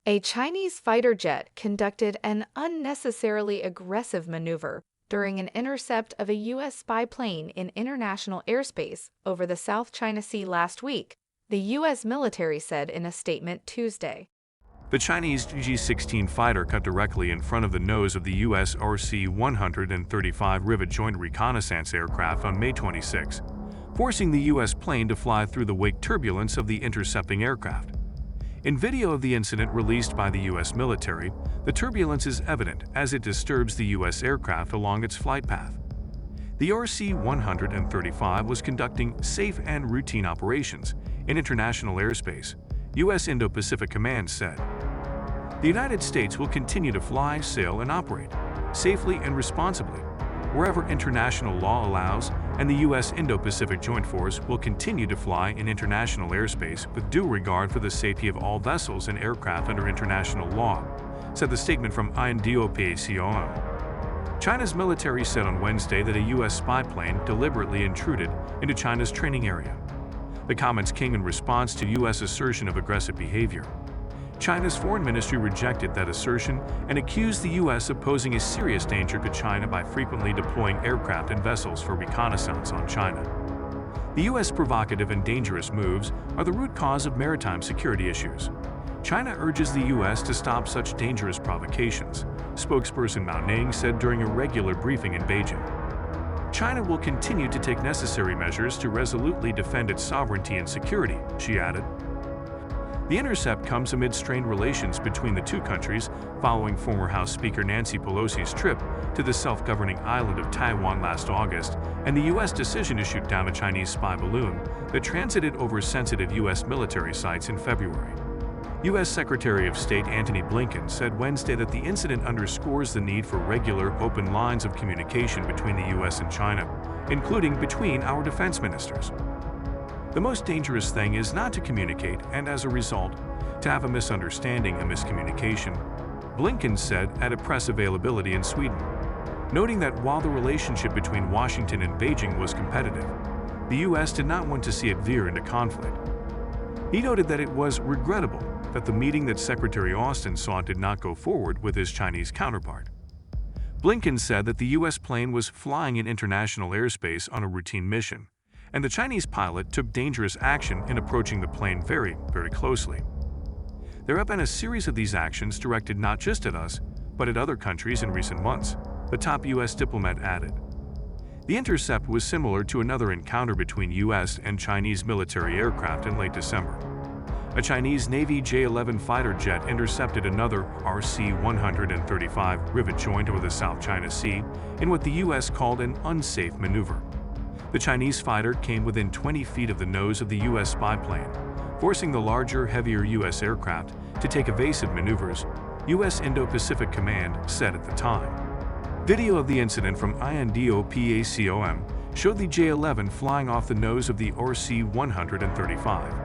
A Chinese fighter jet conducted an unnecessarily aggressive maneuver during an intercept of a U.S. spy plane in international airspace over the South China Sea last week, the U.S. military said in a statement Tuesday. The Chinese J-16 fighter cut directly in front of the nose of the US RC-135 Rivet Joint reconnaissance aircraft on May 26, forcing the U.S. plane to fly through the wake turbulence of the intercepting aircraft. In video of the incident released by the U.S. military, the turbulence is evident as it disturbs the U.S. aircraft along its flight path. The RC-135 was conducting safe and routine operations in international airspace, US Indo-Pacific Command said. The United States will continue to fly, sail, and operate safely and responsibly wherever international law allows, and the US Indo-Pacific Joint Force will continue to fly in international airspace with due regard for the safety of all vessels and aircraft under international law, said the statement from Indo-Pacific Command. China's military said on Wednesday that a U.S. spy plane deliberately intruded into China's training area. The comments came in response to U.S. assertion of aggressive behavior. China's foreign ministry rejected that assertion and accused the U.S. of posing a serious danger to China by frequently deploying aircraft and vessels for reconnaissance on China. The U.S. provocative and dangerous moves are the root cause of maritime security issues. China urges the U.S. to stop such dangerous provocations, spokesperson Mao Ning said during a regular briefing in Beijing. China will continue to take necessary measures to resolutely defend its sovereignty and security, she added. The intercept comes amid strained relations between the two countries following former House Speaker Nancy Pelosi's trip to the self-governing island of Taiwan last August and the U.S. decision to shoot down a Chinese spy balloon that transited over sensitive U.S. military sites in February. U.S. Secretary of State Antony Blinken said Wednesday that the incident underscores the need for regular, open lines of communication between the U.S. and China, including between our defense ministers. The most dangerous thing is not to communicate and, as a result, to have a misunderstanding, a miscommunication, Blinken said at a press availability in Sweden, noting that while the relationship between Washington and Beijing was competitive, the U.S. did not want to see it veer into conflict. He noted that it was regrettable that the meeting that Secretary Austin sought did not go forward with his Chinese counterpart. Blinken said that the U.S. plane was flying in international airspace on a routine mission, and the Chinese pilot took dangerous action in approaching the plane very, very closely. There have been a series of these actions directed not just at us, but at other countries in recent months, the top U.S. diplomat added. The intercept was similar to another encounter between U.S. and Chinese military aircraft in late December. A Chinese Navy J-11 fighter jet intercepted another RC-135 Rivet Joint over the South China Sea in what the U.S. called an unsafe maneuver. The Chinese fighter came within 20 feet of the nose of the U.S. spy plane, forcing the larger, heavier U.S. aircraft to take evasive maneuvers, US Indo-Pacific Command said at the time. Video of the incident from Indo-Pacific Command showed the J-11 flying off the nose of the RC-135.